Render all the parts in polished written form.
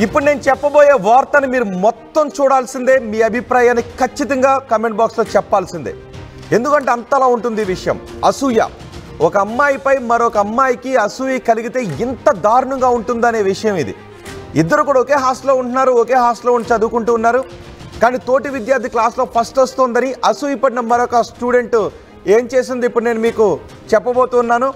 ఇప్పుడు నేను చెప్పబోయే వార్తని మీరు మొత్తం చూడాల్సిందే. మీ అభిప్రాయాన్ని ఖచ్చితంగా కామెంట్ బాక్స్లో చెప్పాల్సిందే. ఎందుకంటే అంతలా ఉంటుంది ఈ విషయం. అసూయ. ఒక అమ్మాయిపై మరొక అమ్మాయికి అసూయ కలిగితే ఇంత దారుణంగా ఉంటుందనే విషయం ఇది. ఇద్దరు కూడా ఒకే హాస్టల్లో ఉంటున్నారు, ఒకే హాస్టల్లో ఉండి చదువుకుంటూ ఉన్నారు. కానీ తోటి విద్యార్థి క్లాస్లో ఫస్ట్ వస్తుందని అసూయపడిన మరొక స్టూడెంట్ ఏం చేసింది ఇప్పుడు నేను మీకు చెప్పబోతున్నాను.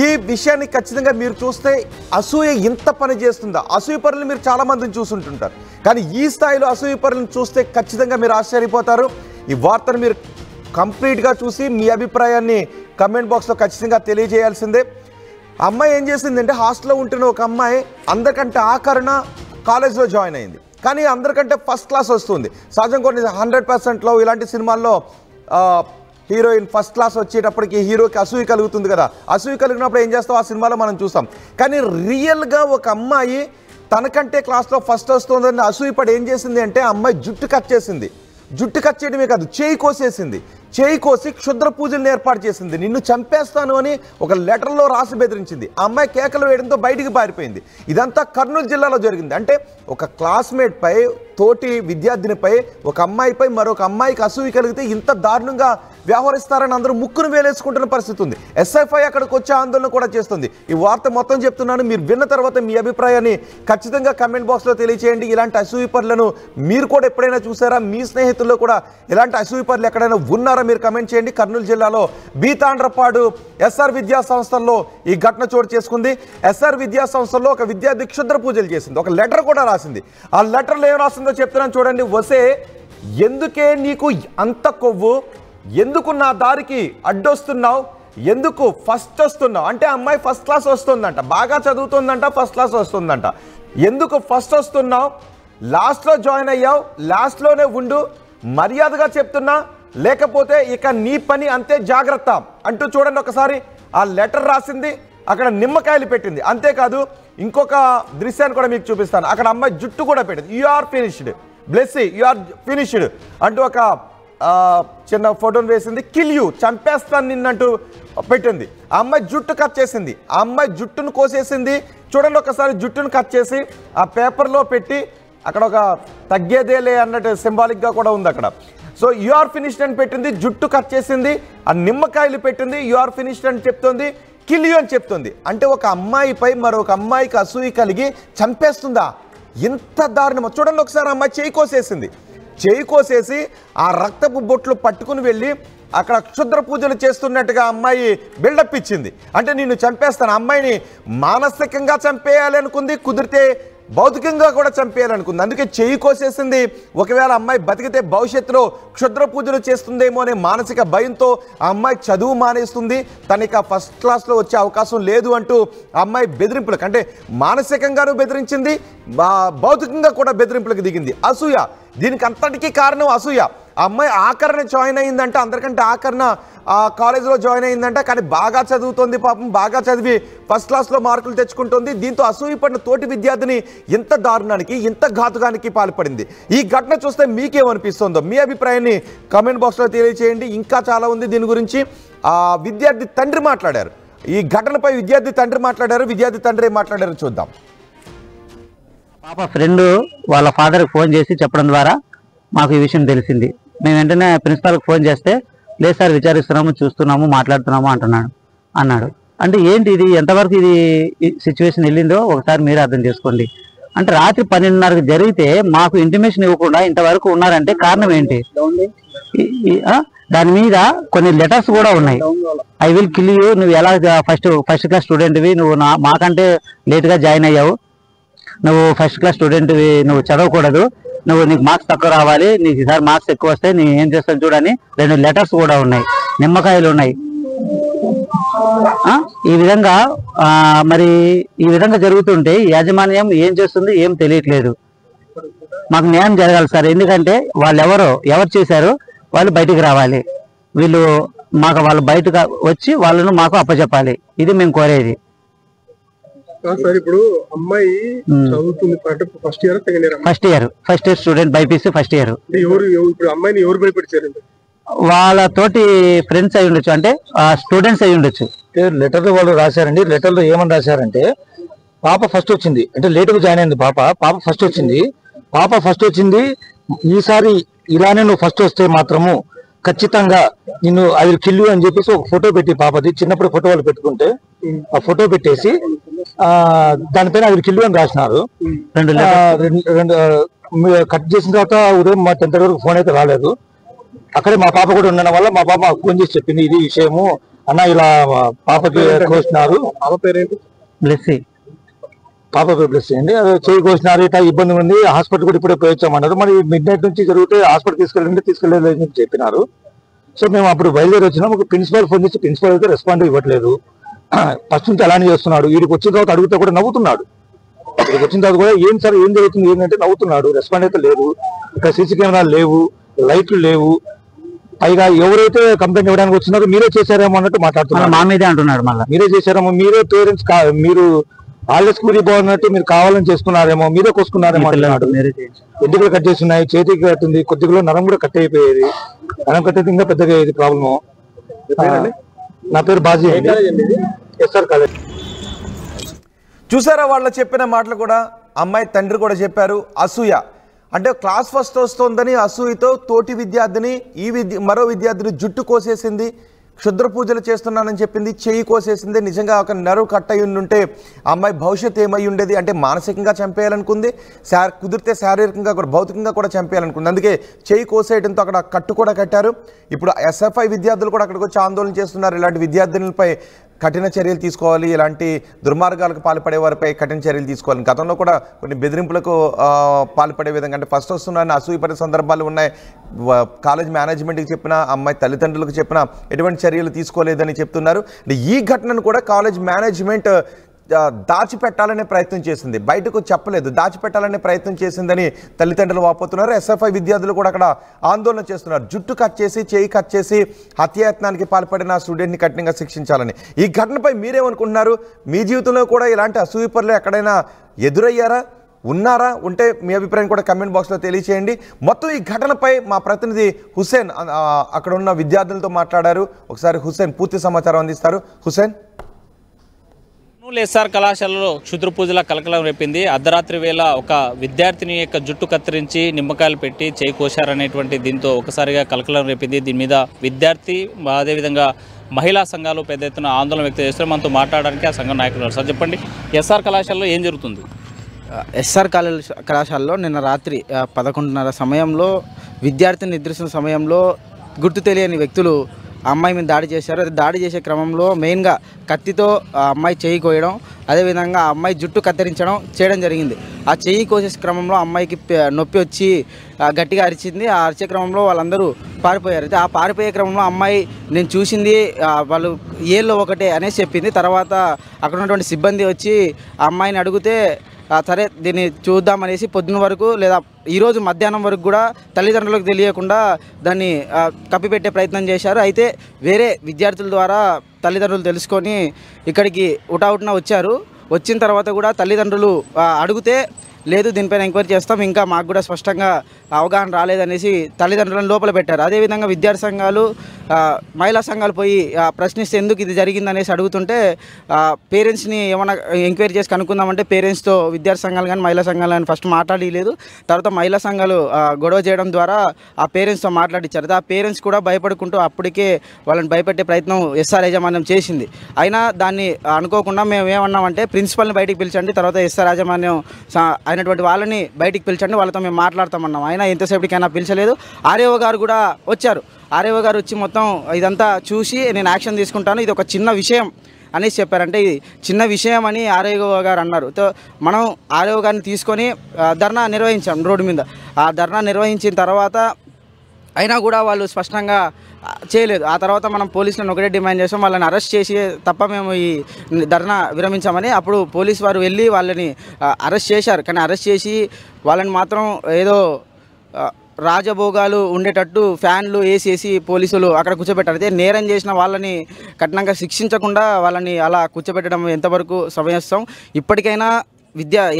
ఈ విషయాన్ని ఖచ్చితంగా మీరు చూస్తే అసూయ ఇంత పని చేస్తుందా? అసూయ పరులను మీరు చాలామందిని చూసుంటుంటారు, కానీ ఈ స్థాయిలో అసూయ పరులను చూస్తే ఖచ్చితంగా మీరు ఆశ్చర్యపోతారు. ఈ వార్తను మీరు కంప్లీట్గా చూసి మీ అభిప్రాయాన్ని కమెంట్ బాక్స్లో ఖచ్చితంగా తెలియజేయాల్సిందే. అమ్మాయి ఏం చేసిందంటే, హాస్టల్లో ఉంటున్న ఒక అమ్మాయి అందరికంటే ఆఖరణ కాలేజ్లో జాయిన్ అయింది. కానీ అందరికంటే ఫస్ట్ క్లాస్ వస్తుంది. సహజంగా కొన్ని 100%లో ఇలాంటి సినిమాల్లో హీరోయిన్ ఫస్ట్ క్లాస్ వచ్చేటప్పటికి హీరోకి అసూయ కలుగుతుంది కదా. అసూయ కలిగినప్పుడు ఏం చేస్తాం ఆ సినిమాలో మనం చూస్తాం. కానీ రియల్గా ఒక అమ్మాయి తనకంటే క్లాస్లో ఫస్ట్ వస్తుందని అసూయపడి ఏం చేసింది అంటే, అమ్మాయి జుట్టు కట్ చేసింది. జుట్టు కట్ చేయడమే కాదు, చేయి కోసేసింది. చేయి కోసి క్షుద్ర పూజలను ఏర్పాటు చేసింది. నిన్ను చంపేస్తాను అని ఒక లెటర్లో రాసి బెదిరించింది. ఆ అమ్మాయి కేకలు వేయడంతో బయటికి పారిపోయింది. ఇదంతా కర్నూలు జిల్లాలో జరిగింది. అంటే ఒక క్లాస్మేట్పై, తోటి విద్యార్థినిపై, ఒక అమ్మాయిపై మరొక అమ్మాయికి అసూయ కలిగితే ఇంత దారుణంగా వ్యవహరిస్తారని అందరూ ముక్కును వేలేసుకుంటున్న పరిస్థితి ఉంది. ఎస్ఎఫ్ఐ అక్కడికి వచ్చే ఆందోళన కూడా చేస్తుంది. ఈ వార్త మొత్తం చెప్తున్నాను. మీరు విన్న తర్వాత మీ అభిప్రాయాన్ని ఖచ్చితంగా కమెంట్ బాక్స్లో తెలియచేయండి. ఇలాంటి అసూయ పరులను మీరు కూడా ఎప్పుడైనా చూసారా? మీ స్నేహితుల్లో కూడా ఇలాంటి అసూయ పరులు ఎక్కడైనా ఉన్నారా? మీరు కమెంట్ చేయండి. కర్నూలు జిల్లాలో బీతాండ్రపాడు ఎస్ఆర్ విద్యా సంస్థల్లో ఈ ఘటన చోటు చేసుకుంది. ఎస్ఆర్ విద్యా సంస్థల్లో ఒక విద్యార్థి క్షుద్ర పూజలు చేసింది. ఒక లెటర్ కూడా రాసింది. ఆ లెటర్లో ఏం రాసిందో చెప్తున్నాను చూడండి. వసే, ఎందుకే నీకు అంత కొవ్వు? ఎందుకు నా దారికి అడ్డొస్తున్నావు? ఎందుకు ఫస్ట్ వస్తున్నావు? అంటే అమ్మాయి ఫస్ట్ క్లాస్ వస్తుందంట, బాగా చదువుతుందంట, ఫస్ట్ క్లాస్ వస్తుందంట. ఎందుకు ఫస్ట్ వస్తున్నావు? లాస్ట్లో జాయిన్ అయ్యావు, లాస్ట్లోనే ఉండు. మర్యాదగా చెప్తున్నా, లేకపోతే ఇక నీ పని అంతే, జాగ్రత్త అంటూ చూడండి. ఒకసారి ఆ లెటర్ రాసింది, అక్కడ నిమ్మకాయలు పెట్టింది. అంతేకాదు ఇంకొక దృశ్యాన్ని కూడా మీకు చూపిస్తాను. అక్కడ అమ్మాయి జుట్టు కూడా పెట్టింది. You are finished, Blessy, you are finished అంటూ ఒక చిన్న ఫోటోను వేసింది. కిల్ యూ, చంపేస్తాను నిన్నంటూ పెట్టింది. ఆ అమ్మాయి జుట్టు కట్ చేసింది. ఆ అమ్మాయి జుట్టును కోసేసింది. చూడండి ఒకసారి, జుట్టును కట్ చేసి ఆ పేపర్లో పెట్టి అక్కడ ఒక తగ్గేదేలే అన్నట్టు సింబాలిక్గా కూడా ఉంది అక్కడ. సో యు ఆర్ ఫినిష్డ్ అని పెట్టింది, జుట్టు కట్ చేసింది, ఆ నిమ్మకాయలు పెట్టింది, యు ఆర్ ఫినిష్డ్ అని చెప్తుంది, కిల్ యూ అని చెప్తుంది. అంటే ఒక అమ్మాయిపై మరొక అమ్మాయికి అసూయ కలిగి చంపేస్తుందా? ఇంత దారుణమో చూడండి ఒకసారి. అమ్మాయి చేయి కోసేసింది. చేయి కోసేసి ఆ రక్తపు బొట్లు పట్టుకుని వెళ్ళి అక్కడ క్షుద్ర పూజలు చేస్తున్నట్టుగా అమ్మాయి బిల్డప్ ఇచ్చింది. అంటే నిన్ను చంపేస్తాను. అమ్మాయిని మానసికంగా చంపేయాలి అనుకుంది, కుదిరితే భౌతికంగా కూడా చంపేయాలనుకుంది. అందుకే చేయి కోసేసింది. ఒకవేళ అమ్మాయి బతికితే భవిష్యత్తులో క్షుద్ర పూజలు చేస్తుందేమో అనే మానసిక భయంతో ఆ అమ్మాయి చదువు మానేస్తుంది, తనకి ఫస్ట్ క్లాస్లో వచ్చే అవకాశం లేదు అంటూ ఆ అమ్మాయి బెదిరింపులకు, అంటే మానసికంగానూ బెదిరించింది, భౌతికంగా కూడా బెదిరింపులకు దిగింది. అసూయ. దీనికి అంతటికీ కారణం అసూయ. ఆ అమ్మాయి ఆఖరణ జాయిన్ అయిందంట, అందరికంటే ఆఖరణ ఆ కాలేజీలో జాయిన్ అయిందంట. కానీ బాగా చదువుతోంది, పాపం బాగా చదివి ఫస్ట్ క్లాస్లో మార్కులు తెచ్చుకుంటుంది. దీంతో అసూయపడిన తోటి విద్యార్థిని ఇంత దారుణానికి, ఇంత ఘాతుకానికి పాల్పడింది. ఈ ఘటన చూస్తే మీకేమనిపిస్తుందో మీ అభిప్రాయాన్ని కామెంట్ బాక్స్లో తెలియచేయండి. ఇంకా చాలా ఉంది దీని గురించి. ఆ విద్యార్థి తండ్రి మాట్లాడారు. ఈ ఘటనపై విద్యార్థి తండ్రి మాట్లాడారు. విద్యార్థి తండ్రి ఏం మాట్లాడారు చూద్దాం. పాప ఫ్రెండ్ వాళ్ళ ఫాదర్కి ఫోన్ చేసి చెప్పడం ద్వారా మాకు ఈ విషయం తెలిసింది. మేము వెంటనే ప్రిన్సిపాల్కి ఫోన్ చేస్తే, లేదు సార్ విచారిస్తున్నాము, చూస్తున్నాము, మాట్లాడుతున్నాము అన్నాడు. అంటే ఏంటి ఇది, ఎంతవరకు ఇది సిచ్యువేషన్ వెళ్ళిందో ఒకసారి మీరు అర్థం చేసుకోండి. అంటే రాత్రి 12:30కి జరిగితే మాకు ఇంటిమేషన్ ఇవ్వకుండా ఇంతవరకు ఉన్నారంటే కారణం ఏంటి? దాని మీద కొన్ని లెటర్స్ కూడా ఉన్నాయి. ఐ విల్ కిల్ యూ, నువ్వు ఎలా ఫస్ట్ క్లాస్ స్టూడెంట్వి, నువ్వు మాకంటే లేట్గా జాయిన్ అయ్యావు, నువ్వు ఫస్ట్ క్లాస్ స్టూడెంట్వి, నువ్వు చదవకూడదు, నీకు మార్క్స్ తక్కువ రావాలి, నీకు ఈసారి మార్క్స్ ఎక్కువ వస్తే నేను ఏం చేస్తాను చూడని 2 లెటర్స్ కూడా ఉన్నాయి, నిమ్మకాయలు ఉన్నాయి. ఈ విధంగా మరి ఈ విధంగా జరుగుతుంటే యాజమాన్యం ఏం చేస్తుంది ఏం తెలియట్లేదు. మాకు న్యాయం జరగాలి సార్. ఎందుకంటే ఎవరు చేశారో వాళ్ళు బయటికి రావాలి. వాళ్ళు బయటకు వచ్చి వాళ్ళను మాకు అప్పచెప్పాలి. ఇది మేము కోరేది. సార్ ఇప్పుడు అమ్మాయి చదువుతుంది, first year second year? First year student, BiPC first year. ఇప్పుడు అమ్మాయిని ఎవరు భయపెట్టారండి? వాళ్ళ తోటి ఫ్రెండ్స్ అయి ఉండొచ్చు, అంటే స్టూడెంట్స్ అయి ఉండొచ్చు. లెటర్లు వాళ్ళు రాశారండి. లెటర్లో ఏమని రాశారంటే, పాప ఫస్ట్ వచ్చింది, అంటే లేటుగా జాయిన్ అయింది పాప ఫస్ట్ వచ్చింది. ఈసారి ఇలానే నువ్వు ఫస్ట్ వస్తే మాత్రము ఖచ్చితంగా నిన్ను అది కిల్లు అని చెప్పేసి ఒక ఫోటో పెట్టి, పాపది చిన్నప్పుడు ఫోటో వాళ్ళు పెట్టుకుంటే ఆ ఫోటో పెట్టేసి దానిపైన అది కిల్లు అని రాసినారు. రెండు కట్ చేసిన తర్వాత ఉదయం మా 10 వరకు ఫోన్ అయితే రాలేదు. అక్కడే మా పాప కూడా ఉండడం వల్ల మా పాప ఫోన్ చేసి చెప్పింది ఇది విషయము అన్న, ఇలా పాపకి కోసినారు. పాప పేరేంటి? బ్లెస్సీ. పాప పేరు బ్లెస్సీ అండి. అది చేయి కోసినారు, ఇట్లా ఇబ్బంది ఉంది, హాస్పిటల్ కూడా ఇప్పుడే పోయొచ్చామన్నారు. మరి మిడ్ నైట్ నుంచి జరిగితే హాస్పిటల్ తీసుకెళ్ళలేదు అని చెప్పినారు. సో మేము అప్పుడు బయలుదేరి వచ్చినాం. ఒక ప్రిన్సిపల్ ఫోన్ చేసి ప్రిన్సిపల్ అయితే రెస్పాండ్ ఇవ్వట్లేదు. ఫస్ట్ నుంచి అలానే చేస్తున్నాడు. వీడికి వచ్చిన తర్వాత అడిగితే కూడా నవ్వుతున్నాడు. వీడికి వచ్చిన తర్వాత కూడా ఏం సార్ ఏం జరుగుతుంది ఏంటంటే నవ్వుతున్నాడు. రెస్పాండ్ అయితే లేదు. ఇక్కడ సీసీ కెమెరాలు లేవు, లైట్లు లేవు. పైగా ఎవరైతే కంప్లైంట్ ఇవ్వడానికి వచ్చినారో మీరే చేశారేమో అన్నట్టు మాట్లాడుతున్నారు. మా మీదే అంటున్నాడు. మళ్ళీ మీరే చేశారేమో, మీరే పేరెంట్స్ మీరు హాలిడేస్ కూలి పోవాలంటే మీరు కావాలని చేసుకున్నారేమో, మీరే కోసుకున్నారేమో అంటున్నాడు. ఎద్దులు కట్ చేస్తున్నాయి, చేతికి కట్టింది, కొద్దిగా నరం కూడా కట్ అయిపోయేది. నరం కట్ అయితే ఇంకా పెద్దగా అయ్యేది ప్రాబ్లము. నా పేరు బాజీ అండి, ఎస్ఆర్ కాలేజ్. చూసారా వాళ్ళు చెప్పిన మాటలు కూడా, అమ్మాయి తండ్రి కూడా చెప్పారు. అసూయ అంటే క్లాస్ ఫస్ట్ వస్తోందని అసూయతో తోటి విద్యార్థిని మరో విద్యార్థిని జుట్టు కోసేసింది, క్షుద్ర పూజలు చేస్తున్నానని చెప్పింది, చెయ్యి కోసేసింది. నిజంగా ఒక నరువు కట్ అయి ఉంటే అమ్మాయి భవిష్యత్తు ఏమై ఉండేది అంటే మానసికంగా చంపేయాలనుకుంది, కుదిరితే శారీరకంగా కూడా భౌతికంగా కూడా చంపేయాలనుకుంది. అందుకే చెయ్యి కోసేయడంతో అక్కడ కట్టు కూడా కట్టారు. ఇప్పుడు SFI విద్యార్థులు కూడా అక్కడికి వచ్చి ఆందోళన చేస్తున్నారు. ఇలాంటి విద్యార్థినులపై కఠిన చర్యలు తీసుకోవాలి, ఇలాంటి దుర్మార్గాలకు పాల్పడే వారిపై కఠిన చర్యలు తీసుకోవాలి. గతంలో కూడా కొన్ని బెదిరింపులకు పాల్పడే విధంగా అంటే ఫస్ట్ వస్తున్నాయని అసూయపడే సందర్భాలు ఉన్నాయి. కాలేజ్ మేనేజ్మెంట్కి చెప్పినా, అమ్మాయి తల్లిదండ్రులకు చెప్పినా ఎటువంటి చర్యలు తీసుకోలేదని చెప్తున్నారు. ఈ ఘటనను కూడా కాలేజ్ మేనేజ్మెంట్ దాచిపెట్టాలనే ప్రయత్నం చేసింది, బయటకు చెప్పలేదు, దాచిపెట్టాలనే ప్రయత్నం చేసిందని తల్లిదండ్రులు వాపోతున్నారు. SFI విద్యార్థులు కూడా అక్కడ ఆందోళన చేస్తున్నారు. జుట్టు కట్ చేసి, చేయి కట్ చేసి హత్యాయత్నానికి పాల్పడిన స్టూడెంట్ని కఠినంగా శిక్షించాలని. ఈ ఘటనపై మీరేమనుకుంటున్నారు? మీ జీవితంలో కూడా ఇలాంటి అసూయపరులు ఎక్కడైనా ఎదురయ్యారా, ఉన్నారా? ఉంటే మీ అభిప్రాయం కూడా కమెంట్ బాక్స్లో తెలియచేయండి. మొత్తం ఈ ఘటనపై మా ప్రతినిధి హుసేన్ అక్కడ ఉన్న విద్యార్థులతో మాట్లాడారు. ఒకసారి హుసేన్ పూర్తి సమాచారం అందిస్తారు. హుసేన్. SR కళాశాలలో క్షుద్ర పూజల కలకలం రేపింది. అర్ధరాత్రి వేళ ఒక విద్యార్థిని యొక్క జుట్టు కత్తిరించి నిమ్మకాయలు పెట్టి చేయి కోశారనేటువంటి దీంతో ఒకసారిగా కలకలం రేపింది. దీని మీద విద్యార్థి అదేవిధంగా మహిళా సంఘాలు పెద్ద ఎత్తున ఆందోళన వ్యక్తం చేస్తారు. మనతో మాట్లాడడానికి ఆ సంఘం నాయకులు. సార్ చెప్పండి, SR కళాశాలలో ఏం జరుగుతుంది? SR కళాశాలలో నిన్న రాత్రి 11:30 సమయంలో విద్యార్థిని నిద్రిస్తున్న సమయంలో గుర్తు తెలియని వ్యక్తులు అమ్మాయి మీద దాడి చేశారు. అది దాడి చేసే క్రమంలో మెయిన్గా కత్తితో ఆ అమ్మాయి చెయ్యి కోయడం, అదేవిధంగా ఆ అమ్మాయి జుట్టు కత్తిరించడం చేయడం జరిగింది. ఆ చెయ్యి కోసే క్రమంలో అమ్మాయికి నొప్పి వచ్చి గట్టిగా అరిచింది. ఆ అరిచే క్రమంలో వాళ్ళందరూ పారిపోయారు. అయితే ఆ పారిపోయే క్రమంలో అమ్మాయి నేను చూసింది వాళ్ళు ఏళ్ళు ఒకటే అనేసి చెప్పింది. తర్వాత అక్కడ ఉన్నటువంటి సిబ్బంది వచ్చి ఆ అమ్మాయిని అడిగితే సరే దీన్ని చూద్దామనేసి పొద్దున వరకు లేదా ఈరోజు మధ్యాహ్నం వరకు కూడా తల్లిదండ్రులకు తెలియకుండా దాన్ని కప్పిపెట్టే ప్రయత్నం చేశారు. అయితే వేరే విద్యార్థుల ద్వారా తల్లిదండ్రులు తెలుసుకొని ఇక్కడికి ఉటావుటిన వచ్చారు. వచ్చిన తర్వాత కూడా తల్లిదండ్రులు అడిగితే లేదు దీనిపైన ఎంక్వైరీ చేస్తాం, ఇంకా మాకు కూడా స్పష్టంగా అవగాహన రాలేదనేసి తల్లిదండ్రులను లోపల పెట్టారు. అదేవిధంగా విద్యార్థి సంఘాలు మహిళా సంఘాలు పోయి ప్రశ్నిస్తే ఎందుకు ఇది జరిగిందనేసి అడుగుతుంటే పేరెంట్స్ని ఏమైనా ఎంక్వైరీ చేసి కనుక్కుందామంటే పేరెంట్స్తో విద్యార్థి సంఘాలు కానీ మహిళా సంఘాలు కానీ ఫస్ట్ మాట్లాడలేదు. తర్వాత మహిళా సంఘాలు గొడవ చేయడం ద్వారా ఆ పేరెంట్స్తో మాట్లాడించారు. ఆ పేరెంట్స్ కూడా భయపడుకుంటూ అప్పటికే వాళ్ళని భయపెట్టే ప్రయత్నం SR యాజమాన్యం చేసింది. అయినా దాన్ని అనుకోకుండా మేము ఏమన్నామంటే ప్రిన్సిపల్ని బయటికి పిలిచండి, తర్వాత SR యాజమాన్యం అయినటువంటి వాళ్ళని బయటికి పిలిచండి, వాళ్ళతో మేము మాట్లాడతామన్నాం. అయినా ఎంతసేపటికైనా పిలిచలేదు. RAO గారు కూడా వచ్చారు. RAO గారు వచ్చి మొత్తం ఇదంతా చూసి నేను యాక్షన్ తీసుకుంటాను, ఇది ఒక చిన్న విషయం అనేసి చెప్పారంటే ఇది చిన్న విషయం అని RAO గారు అన్నారు. మనం RAO గారిని తీసుకొని ధర్నా నిర్వహించాం రోడ్డు మీద. ఆ ధర్నా నిర్వహించిన తర్వాత అయినా కూడా వాళ్ళు స్పష్టంగా చేయలేదు. ఆ తర్వాత మనం పోలీసులను ఒకటే డిమాండ్ చేసాం, వాళ్ళని అరెస్ట్ చేసి తప్ప మేము ఈ ధర్నా విరమించామని. అప్పుడు పోలీసు వారు వెళ్ళి వాళ్ళని అరెస్ట్ చేశారు. కానీ అరెస్ట్ చేసి వాళ్ళని మాత్రం ఏదో రాజభోగాలు ఉండేటట్టు ఫ్యాన్లు వేసేసి పోలీసులు అక్కడ కూర్చోబెట్టారు. అయితే నేరం చేసిన వాళ్ళని కఠినంగా శిక్షించకుండా వాళ్ళని అలా కూర్చోబెట్టడం ఎంతవరకు సమయస్తాం. ఇప్పటికైనా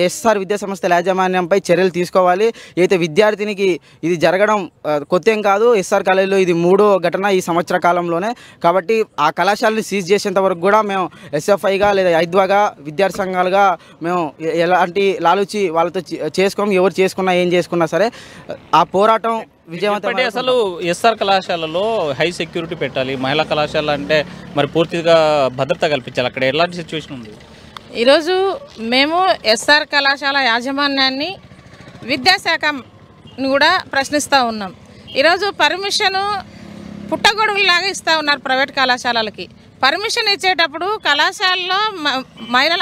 ఎస్ఆర్ విద్యా సంస్థల యాజమాన్యంపై చర్యలు తీసుకోవాలి. అయితే విద్యార్థినికి ఇది జరగడం కొత్త ఏం కాదు. ఎస్ఆర్ కాలేజీలో ఇది 3వ ఘటన ఈ సంవత్సర కాలంలోనే. కాబట్టి ఆ కళాశాలని సీజ్ చేసేంత వరకు కూడా మేము ఎస్ఎఫ్ఐగా లేదా ఐద్వాగా విద్యార్థి సంఘాలుగా మేము ఎలాంటి లాలూచి వాళ్ళతో చేసుకోము. ఎవరు చేసుకున్నా ఏం చేసుకున్నా సరే ఆ పోరాటం విజయవంతం. అసలు ఎస్ఆర్ కళాశాలలో హై సెక్యూరిటీ పెట్టాలి, మహిళా కళాశాల అంటే మరి పూర్తిగా భద్రత కల్పించాలి. అక్కడ ఎలాంటి సిచ్యువేషన్ ఉంది? ఈరోజు మేము ఎస్ఆర్ కళాశాల యాజమాన్యాన్ని విద్యాశాఖని కూడా ప్రశ్నిస్తూ ఉన్నాం. ఈరోజు పర్మిషను పుట్టగొడుగులాగా ఇస్తూ ఉన్నారు ప్రైవేట్ కళాశాలలకి. పర్మిషన్ ఇచ్చేటప్పుడు కళాశాలలో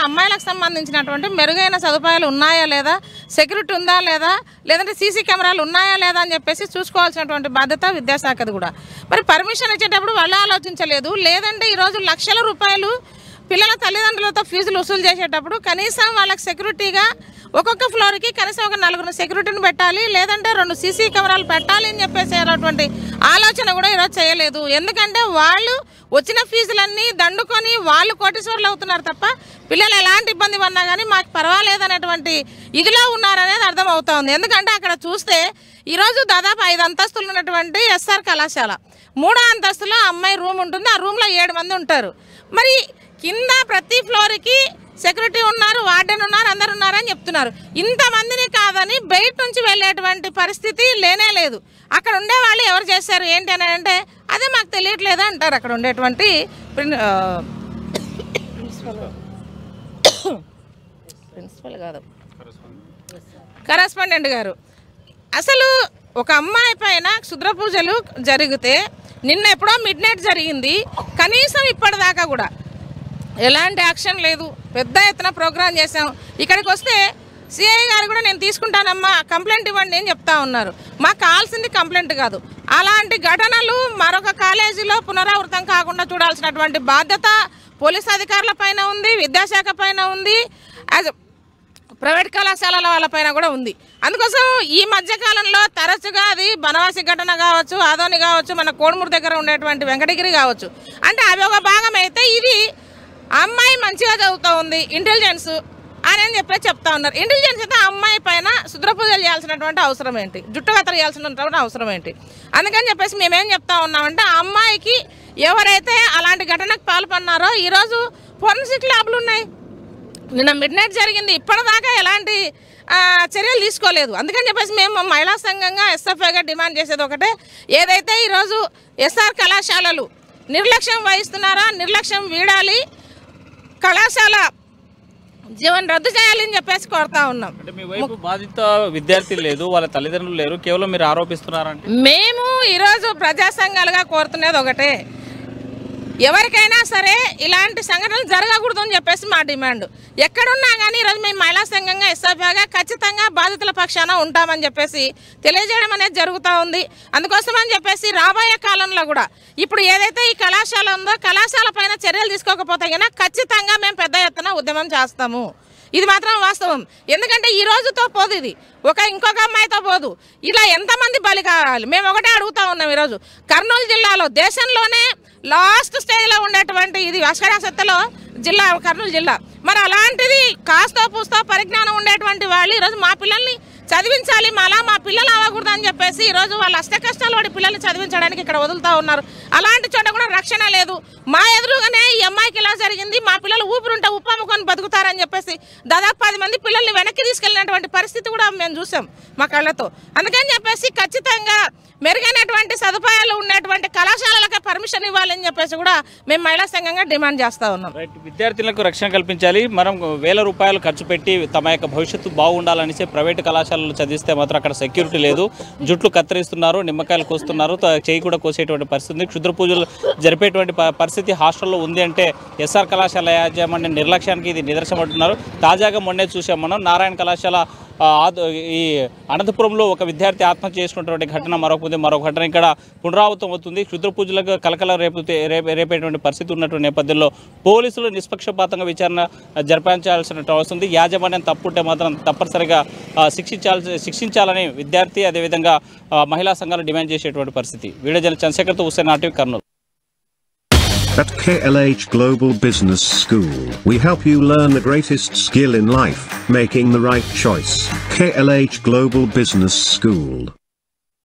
అమ్మాయిలకు సంబంధించినటువంటి మెరుగైన సదుపాయాలు ఉన్నాయా లేదా, సెక్యూరిటీ ఉందా లేదా, లేదంటే సీసీ కెమెరాలు ఉన్నాయా లేదా అని చెప్పేసి చూసుకోవాల్సినటువంటి బాధ్యత విద్యాశాఖది కూడా. మరి పర్మిషన్ ఇచ్చేటప్పుడు వాళ్ళు ఆలోచించలేదు. లేదంటే ఈరోజు లక్షల రూపాయలు పిల్లల తల్లిదండ్రులతో ఫీజులు వసూలు చేసేటప్పుడు కనీసం వాళ్ళకి సెక్యూరిటీగా ఒక్కొక్క ఫ్లోర్కి కనీసం ఒక 4 సెక్యూరిటీని పెట్టాలి, లేదంటే 2 సీసీ కెమెరాలు పెట్టాలి అని చెప్పేసి అటువంటి ఆలోచన కూడా ఈరోజు చేయలేదు. ఎందుకంటే వాళ్ళు వచ్చిన ఫీజులన్నీ దండుకొని వాళ్ళు కోటీశ్వరులు అవుతున్నారు తప్ప పిల్లలు ఎలాంటి ఇబ్బంది పడినా కానీ మాకు పర్వాలేదు అనేటువంటి ఇదిలో ఉన్నారనేది అర్థమవుతోంది. ఎందుకంటే అక్కడ చూస్తే ఈరోజు దాదాపు 5 అంతస్తులు ఉన్నటువంటి ఎస్ఆర్ కళాశాల 3వ అంతస్తులో అమ్మాయి రూమ్ ఉంటుంది. ఆ రూమ్లో 7 మంది ఉంటారు. మరి కింద ప్రతి ఫ్లోర్కి సెక్యూరిటీ ఉన్నారు, వార్డెన్ ఉన్నారు, అందరు ఉన్నారని చెప్తున్నారు. ఇంతమందిని కాదని బయట నుంచి వెళ్ళేటువంటి పరిస్థితి లేనే లేదు. అక్కడ ఉండే వాళ్ళు ఎవరు చేశారు ఏంటి అని అంటే అదే మాకు తెలియట్లేదు అంటారు అక్కడ ఉండేటువంటి ప్రిన్సిపల్ కాదు కరెస్పాండెంట్ గారు. అసలు ఒక అమ్మాయి పైన క్షుద్ర పూజలు జరిగితే నిన్న ఎప్పుడో మిడ్ నైట్ జరిగింది, కనీసం ఇప్పటిదాకా కూడా ఎలాంటి యాక్షన్ లేదు. పెద్ద ఎత్తున ప్రోగ్రాం చేసాం. ఇక్కడికి వస్తే సిఐ గారు కూడా నేను తీసుకుంటానమ్మా కంప్లైంట్ ఇవ్వండి అని చెప్తా ఉన్నారు. మాకు కావాల్సింది కంప్లైంట్ కాదు. అలాంటి ఘటనలు మరొక కాలేజీలో పునరావృతం కాకుండా చూడాల్సినటువంటి బాధ్యత పోలీస్ అధికారుల పైన ఉంది, విద్యాశాఖ పైన ఉంది, యాజ్ ప్రైవేట్ కళాశాలల వాళ్ళపైన కూడా ఉంది. అందుకోసం ఈ మధ్యకాలంలో తరచుగా అది బనవాసి ఘటన కావచ్చు, ఆదోని కావచ్చు, మన కోడుమూరు దగ్గర ఉండేటువంటి వెంకటగిరి కావచ్చు, అంటే అవి ఒక భాగం అయితే ఇది అమ్మాయి మంచిగా చదువుతూ ఉంది ఇంటెలిజెన్స్ అని చెప్పేసి చెప్తా ఉన్నారు. ఇంటెలిజెన్స్ అయితే అమ్మాయి పైన శుద్ర పూజలు చేయాల్సినటువంటి అవసరం ఏంటి, జుట్టు కత్తర చేయాల్సినటువంటి అవసరం ఏంటి? అందుకని చెప్పేసి మేమేం చెప్తా ఉన్నామంటే ఆ అమ్మాయికి ఎవరైతే అలాంటి ఘటనకు పాల్పన్నారో ఈరోజు ఫోరెన్సిక్ ల్యాబ్లు ఉన్నాయి. నిన్న మిడ్ నైట్ జరిగింది, ఇప్పటిదాకా ఎలాంటి చర్యలు తీసుకోలేదు. అందుకని చెప్పేసి మేము మహిళా సంఘంగా ఎస్ఎఫ్ఐగా డిమాండ్ చేసేది ఒకటే, ఏదైతే ఈరోజు ఎస్ఆర్ కళాశాలలు నిర్లక్ష్యం వహిస్తున్నారో నిర్లక్ష్యం వీడాలి, కళాశాల జీవన రద్దు చేయాలని చెప్పేసి కోరుతా ఉన్నాం. అంటే మీ వైపు బాధిత విద్యార్థులు లేదు, వాళ్ళ తల్లిదండ్రులు లేరు, కేవలం మీరు ఆరోపిస్తున్నారంటే మేము ఈరోజు ప్రజా సంఘాలుగా కోరుతున్నది ఒకటే, ఎవరికైనా సరే ఇలాంటి సంఘటనలు జరగకూడదు అని చెప్పేసి మా డిమాండ్. ఎక్కడున్నా కానీ ఈరోజు మేము మహిళా సంఘంగా ఎస్ఎఫ్ఐగా ఖచ్చితంగా బాధితుల పక్షాన ఉంటామని చెప్పేసి తెలియజేయడం అనేది జరుగుతూ ఉంది. అందుకోసమని చెప్పేసి రాబోయే కాలంలో కూడా ఇప్పుడు ఏదైతే ఈ కళాశాల ఉందో కళాశాల పైన చర్యలు తీసుకోకపోతే కనుక ఖచ్చితంగా మేము పెద్ద ఎత్తున ఉద్యమం చేస్తాము. ఇది మాత్రం వాస్తవం. ఎందుకంటే ఈ రోజుతో పోదు, ఇది ఇంకొక అమ్మాయితో పోదు. ఇలా ఎంతమంది బలి కావాలి? మేము ఒకటే అడుగుతా ఉన్నాం. ఈరోజు కర్నూలు జిల్లాలో దేశంలోనే లాస్ట్ స్టేజ్లో ఉండేటువంటి ఇది అక్షరాస్యతలో జిల్లా కర్నూలు జిల్లా. మరి అలాంటిది కాస్తో పూస్తో పరిజ్ఞానం ఉండేటువంటి వాళ్ళు ఈరోజు మా పిల్లల్ని చదివించాలి, మా పిల్లలు అవ్వకూడదు అని చెప్పేసి ఈరోజు వాళ్ళ అష్ట కష్టాలు పడి పిల్లల్ని చదివించడానికి ఇక్కడ వదులుతూ ఉన్నారు. అలాంటి చోట కూడా రక్షణ లేదు. మా ఎదురుగానే ఈ అమ్మాయికి ఇలా జరిగింది, మా పిల్లలు ఊపిరుంటే ఉప్పు అమ్ముకొని బతుకుతారని చెప్పేసి దాదాపు 10 మంది పిల్లల్ని వెనక్కి తీసుకెళ్ళినటువంటి పరిస్థితి కూడా మేము చూసాం మా కళ్ళతో. అందుకని చెప్పేసి ఖచ్చితంగా మెరుగైనటువంటి సదుపాయాలు ఉన్నటువంటి కళాశాలలకు పర్మిషన్ ఇవ్వాలని చెప్పేసి కూడా మేము మహిళా సంఘంగా డిమాండ్ చేస్తూ ఉన్నాం. విద్యార్థులకు రక్షణ కల్పించాలి. మనం వేల రూపాయలు ఖర్చు పెట్టి తమ యొక్క భవిష్యత్తు బాగుండాలనేసి ప్రైవేటు కళాశాలలు చదివిస్తే మాత్రం అక్కడ సెక్యూరిటీ లేదు, జుట్లు కత్తిరిస్తున్నారు, నిమ్మకాయలు కోస్తున్నారు, చేయి కూడా కోసేటువంటి పరిస్థితి ఉంది. క్షుద్ర పూజలు జరిపేటువంటి పరిస్థితి హాస్టల్లో ఉంది అంటే ఎస్ఆర్ కళాశాల యాజమాన్య నిర్లక్ష్యానికి ఇది నిదర్శనం అంటున్నారు. తాజాగా మొన్నే చూసాం మనం నారాయణ కళాశాల ఈ అనంతపురంలో ఒక విద్యార్థి ఆత్మహత్య చేసుకున్నటువంటి ఘటన మరో ఘటన ఇక్కడ పునరావృతం అవుతుంది. క్షుద్ర పూజలకు కలకల రేపేటువంటి పరిస్థితి ఉన్నటువంటి నేపథ్యంలో పోలీసులు నిష్పక్షపాతంగా విచారణ జరిపించాల్సిన అవసరం ఉంది. యాజమాన్యం తప్పుంటే మాత్రం తప్పనిసరిగా శిక్షించాలని విద్యార్థి అదేవిధంగా మహిళా సంఘాలు డిమాండ్ చేసేటువంటి పరిస్థితి. వీడియో జర్నలిస్ట్ చంద్రశేఖర్తో Hussain, RTV, Kurnool. At KLH Global Business School, we help you learn the greatest skill in life, making the right choice. KLH Global Business School.